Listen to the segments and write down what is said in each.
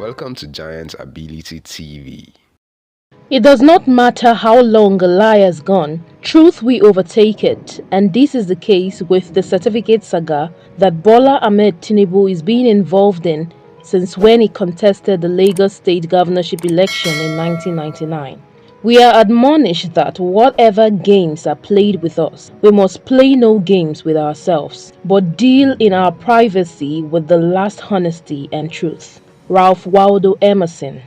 Welcome to Giant Ability TV. It does not matter how long a lie has gone, truth will overtake it, and this is the case with the certificate saga that Bola Ahmed Tinubu is being involved in since when he contested the Lagos state governorship election in 1999. We are admonished that whatever games are played with us, we must play no games with ourselves, but deal in our privacy with the last honesty and truth. Ralph Waldo Emerson.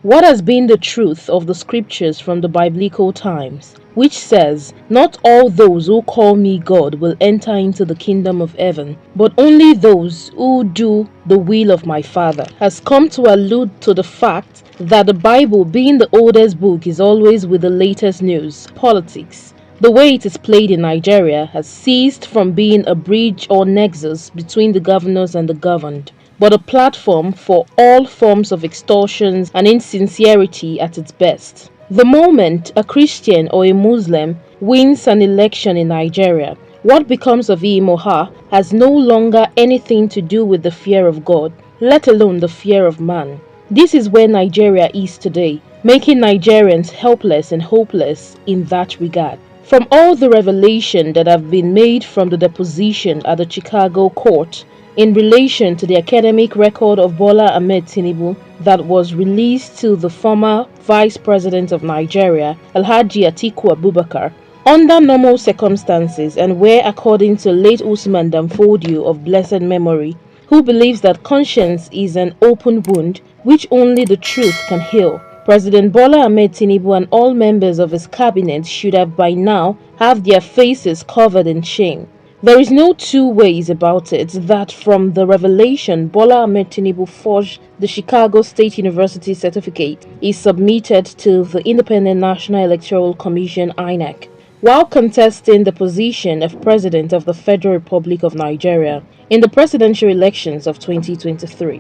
What has been the truth of the scriptures from the biblical times, which says, "Not all those who call me God will enter into the kingdom of heaven, but only those who do the will of my Father," has come to allude to the fact that the Bible, being the oldest book, is always with the latest news, politics. The way it is played in Nigeria has ceased from being a bridge or nexus between the governors and the governed, but a platform for all forms of extortions and insincerity at its best. The moment a Christian or a Muslim wins an election in Nigeria, what becomes of him or her has no longer anything to do with the fear of God, let alone the fear of man. This is where Nigeria is today, making Nigerians helpless and hopeless in that regard. From all the revelation that have been made from the deposition at the Chicago court in relation to the academic record of Bola Ahmed Tinubu that was released to the former Vice President of Nigeria, Alhaji Atiku Abubakar, under normal circumstances and where, according to late Usman Danfodio of blessed memory, who believes that conscience is an open wound which only the truth can heal, President Bola Ahmed Tinubu and all members of his cabinet should have by now have their faces covered in shame. There is no two ways about it that from the revelation Bola Ahmed Tinubu forged the Chicago State University certificate is submitted to the Independent National Electoral Commission INEC while contesting the position of President of the Federal Republic of Nigeria in the presidential elections of 2023.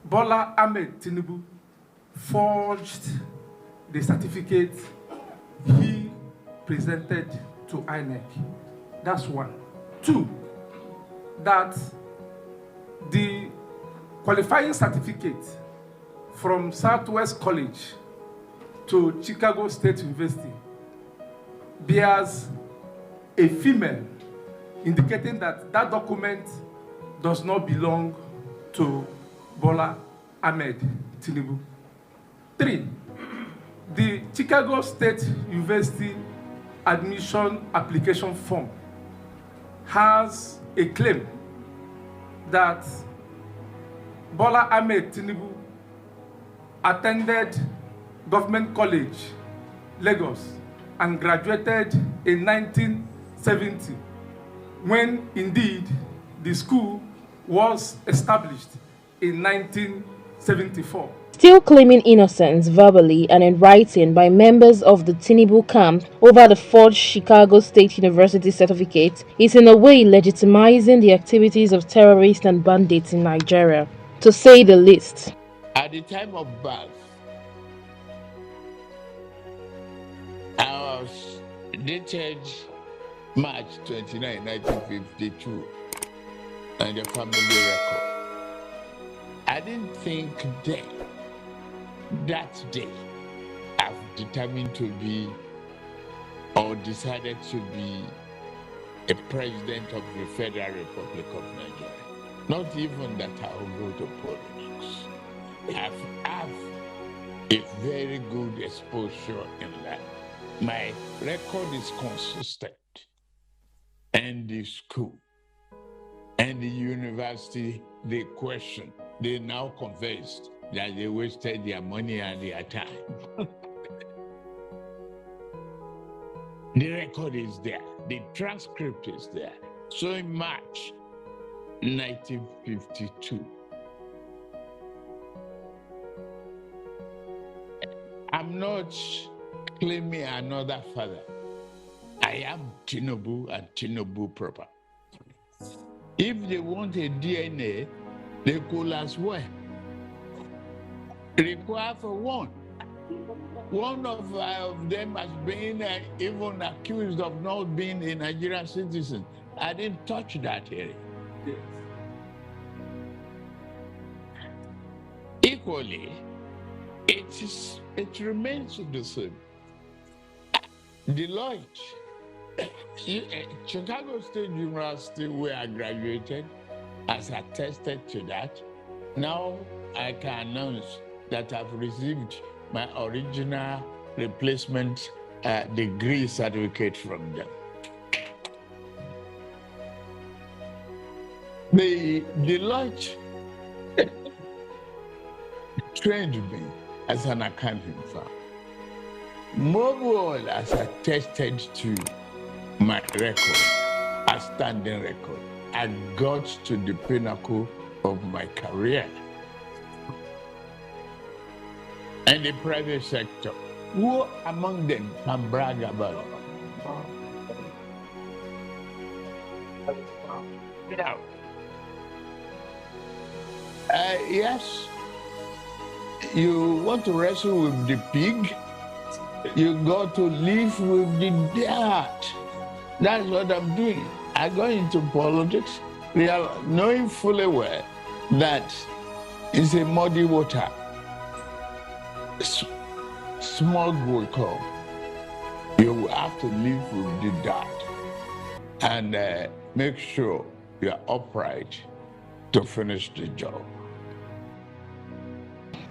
Bola Ahmed Tinubu forged the certificate he presented to INEC. That's one. Two, that the qualifying certificate from Southwest College to Chicago State University bears a female, indicating that that document does not belong to Bola Ahmed Tinubu. Three, the Chicago State University admission application form has a claim that Bola Ahmed Tinubu attended Government College, Lagos, and graduated in 1970, when indeed the school was established in 1974. Still claiming innocence verbally and in writing by members of the Tinubu camp over the forged Chicago State University certificate is in a way legitimizing the activities of terrorists and bandits in Nigeria, to say the least. At the time of birth, I was dated March 29, 1952, and the family record. I didn't think then, that day, I've determined to be or decided to be a president of the Federal Republic of Nigeria. Not even that I will go to politics. I have a very good exposure in life. My record is consistent. And the school and the university, they question. They now confessed that they wasted their money and their time. The record is there. The transcript is there. So in March 1952, I'm not claiming another father. I am Tinubu and Tinubu proper. If they want a DNA, they could as well require for one. One of them has been even accused of not being a Nigerian citizen. I didn't touch that area. Equally, it remains the same. Deloitte, Chicago State University, where I graduated, has attested to that. Now I can announce that I've received my original replacement degree certificate from them. The Deloitte trained me as an accounting firm. Mobile has attested to my record, a standing record. I got to the pinnacle of my career. And the private sector, who among them can brag about it? Now, yes, you want to wrestle with the pig, you got to live with the dirt. That's what I'm doing. I go into politics, knowing fully well that it's a muddy water. Smog will come. You will have to live with the dirt and make sure you are upright to finish the job.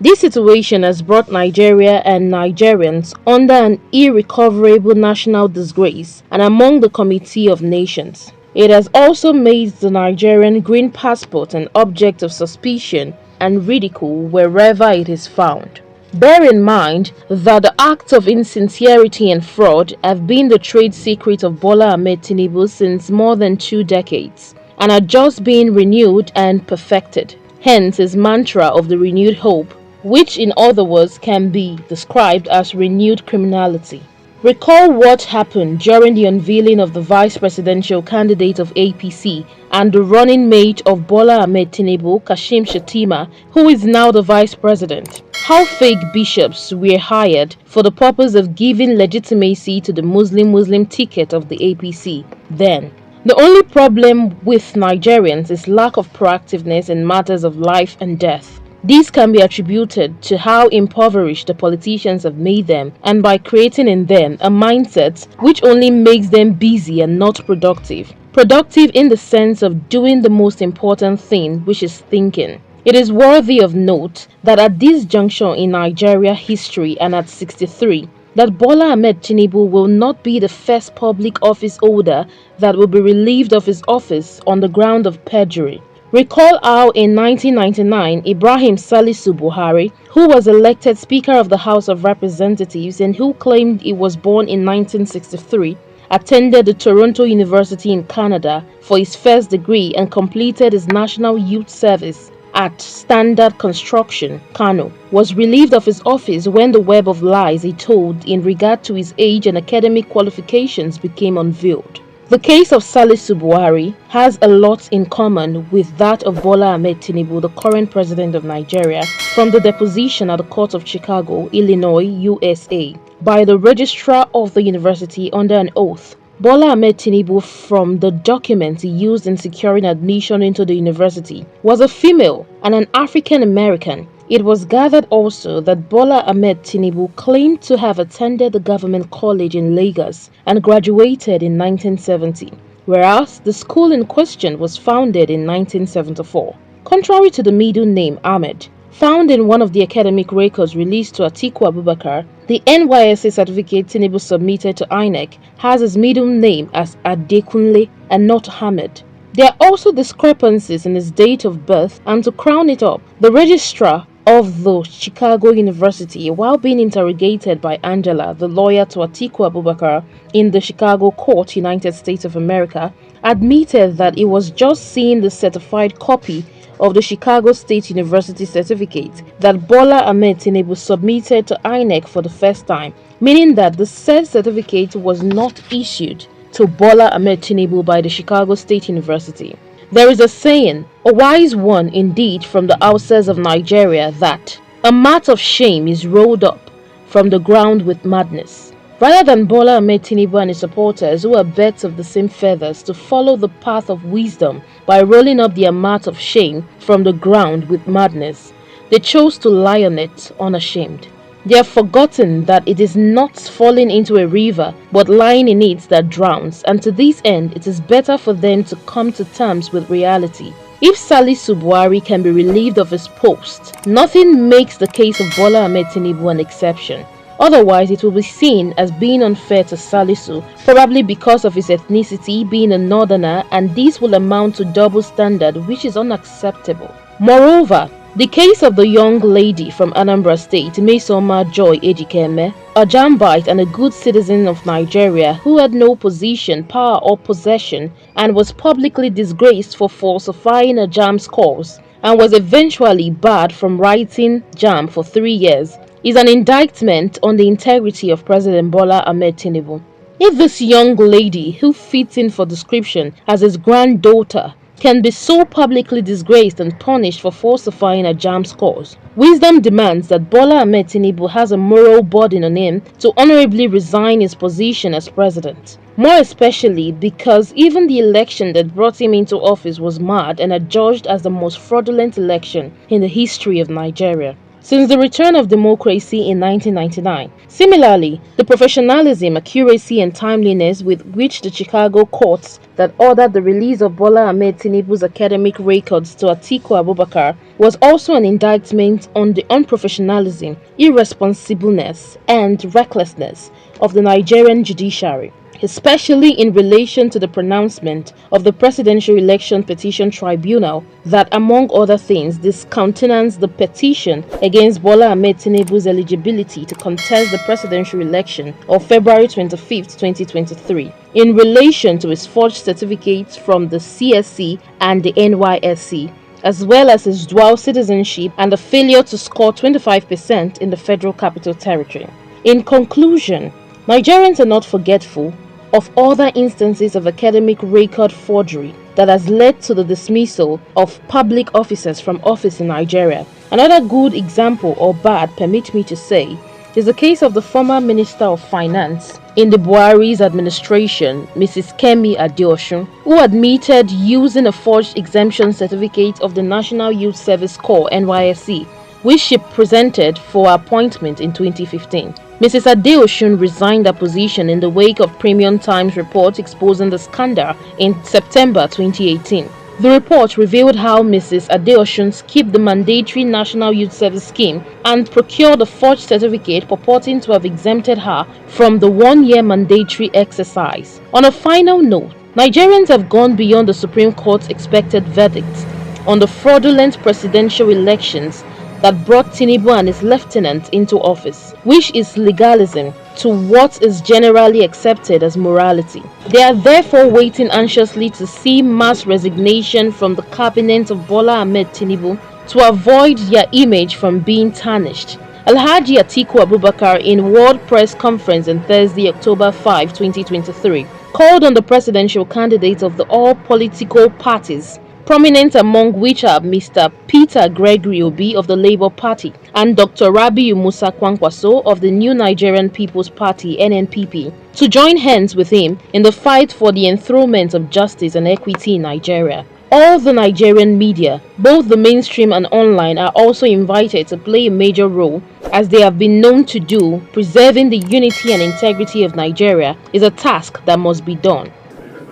This situation has brought Nigeria and Nigerians under an irrecoverable national disgrace and among the Committee of Nations. It has also made the Nigerian green passport an object of suspicion and ridicule wherever it is found. Bear in mind that the acts of insincerity and fraud have been the trade secret of Bola Ahmed Tinubu since more than 2 decades and are just being renewed and perfected. Hence his mantra of the renewed hope, which in other words can be described as renewed criminality. Recall what happened during the unveiling of the vice presidential candidate of APC and the running mate of Bola Ahmed Tinubu, Kashim Shettima, who is now the vice president. How fake bishops were hired for the purpose of giving legitimacy to the Muslim ticket of the APC then. The only problem with Nigerians is lack of proactiveness in matters of life and death. These can be attributed to how impoverished the politicians have made them and by creating in them a mindset which only makes them busy and not productive. Productive in the sense of doing the most important thing, which is thinking. It is worthy of note that at this juncture in Nigeria history and at 63, that Bola Ahmed Tinubu will not be the first public office holder that will be relieved of his office on the ground of perjury. Recall how in 1999, Ibrahim Salisu Buhari, who was elected Speaker of the House of Representatives and who claimed he was born in 1963, attended the Toronto University in Canada for his first degree and completed his National Youth Service at Standard Construction, Kano, was relieved of his office when the web of lies he told in regard to his age and academic qualifications became unveiled. The case of Salisu Buhari has a lot in common with that of Bola Ahmed Tinubu, the current president of Nigeria, from the deposition at the Court of Chicago, Illinois, USA, by the registrar of the university under an oath. Bola Ahmed Tinubu, from the documents he used in securing admission into the university, was a female and an African American. It was gathered also that Bola Ahmed Tinubu claimed to have attended the government college in Lagos and graduated in 1970, whereas the school in question was founded in 1974. Contrary to the middle name Ahmed, found in one of the academic records released to Atiku Abubakar, the NYSC certificate Tinubu submitted to INEC has his middle name as Adekunle and not Ahmed. There are also discrepancies in his date of birth, and to crown it up, the registrar of the Chicago University, while being interrogated by Angela, the lawyer to Atiku Abubakar, in the Chicago court, United States of America, admitted that he was just seeing the certified copy of the Chicago State University certificate that Bola Ahmed Tinubu submitted to INEC for the first time, meaning that the said certificate was not issued to Bola Ahmed Tinubu by the Chicago State University. There is a saying, a wise one indeed from the outskirts of Nigeria, that a mat of shame is rolled up from the ground with madness. Rather than Bola Ahmed Tinubu and his supporters, who are birds of the same feathers, to follow the path of wisdom by rolling up their mat of shame from the ground with madness, They chose to lie on it unashamed. They have forgotten that it is not falling into a river, but lying in it that drowns, and to this end, it is better for them to come to terms with reality. If Salisu Buhari can be relieved of his post, nothing makes the case of Bola Ahmed Tinubu an exception. Otherwise, it will be seen as being unfair to Salisu, probably because of his ethnicity being a northerner, and this will amount to double standard, which is unacceptable. Moreover, the case of the young lady from Anambra State, Mesoma Joy Ejikeme, a Jambite and a good citizen of Nigeria who had no position, power or possession and was publicly disgraced for falsifying a JAMB scores and was eventually barred from writing JAMB for 3 years, is an indictment on the integrity of President Bola Ahmed Tinubu. If this young lady, who fits in for description as his granddaughter, can be so publicly disgraced and punished for falsifying a JAMB scores, wisdom demands that Bola Ahmed Tinubu has a moral burden on him to honorably resign his position as president. More especially because even the election that brought him into office was marred and adjudged as the most fraudulent election in the history of Nigeria since the return of democracy in 1999. Similarly, the professionalism, accuracy and timeliness with which the Chicago courts that ordered the release of Bola Ahmed Tinubu's academic records to Atiku Abubakar was also an indictment on the unprofessionalism, irresponsibleness and recklessness of the Nigerian judiciary, especially in relation to the pronouncement of the Presidential Election Petition Tribunal that, among other things, discountenanced the petition against Bola Ahmed Tinubu's eligibility to contest the presidential election of February 25, 2023, in relation to his forged certificates from the CSC and the NYSC, as well as his dual citizenship and the failure to score 25% in the Federal Capital Territory. In conclusion, Nigerians are not forgetful of other instances of academic record forgery that has led to the dismissal of public officers from office in Nigeria. Another good example, or bad, permit me to say, is the case of the former Minister of Finance in the Buhari's administration, Mrs. Kemi Adeosun, who admitted using a forged exemption certificate of the National Youth Service Corps (NYSC), which she presented for appointment in 2015. Mrs. Adeosun resigned her position in the wake of Premium Times report exposing the scandal in September 2018. The report revealed how Mrs. Adeosun skipped the mandatory National Youth Service Scheme and procured a forged certificate purporting to have exempted her from the 1-year mandatory exercise. On a final note, Nigerians have gone beyond the Supreme Court's expected verdict on the fraudulent presidential elections that brought Tinubu and his lieutenant into office, which is legalism to what is generally accepted as morality. They are therefore waiting anxiously to see mass resignation from the cabinet of Bola Ahmed Tinubu to avoid their image from being tarnished. Alhaji Atiku Abubakar, in World Press Conference on Thursday, October 5, 2023, called on the presidential candidates of the all political parties, prominent among which are Mr. Peter Gregory Obi of the Labour Party and Dr. Rabiu Musa Kwankwaso of the New Nigerian People's Party (NNPP), to join hands with him in the fight for the enthronement of justice and equity in Nigeria. All the Nigerian media, both the mainstream and online, are also invited to play a major role, as they have been known to do. Preserving the unity and integrity of Nigeria is a task that must be done.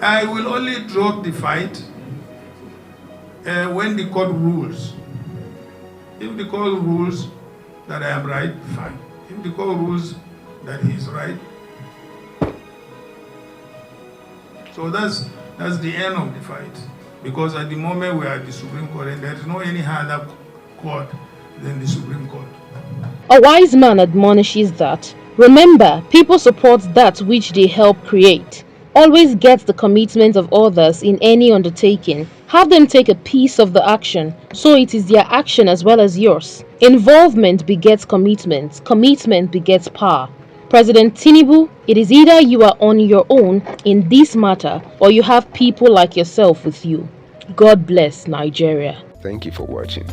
I will only drop the fight when the court rules. If the court rules that I am right, fine. If the court rules that he is right, so that's the end of the fight. Because at the moment we are at the Supreme Court, and there is no any other court than the Supreme Court. A wise man admonishes that, remember, people support that which they help create. Always get the commitment of others in any undertaking. Have them take a piece of the action, so it is their action as well as yours. Involvement begets commitment. Commitment begets power. President Tinubu, it is either you are on your own in this matter or you have people like yourself with you. God bless Nigeria. Thank you for watching.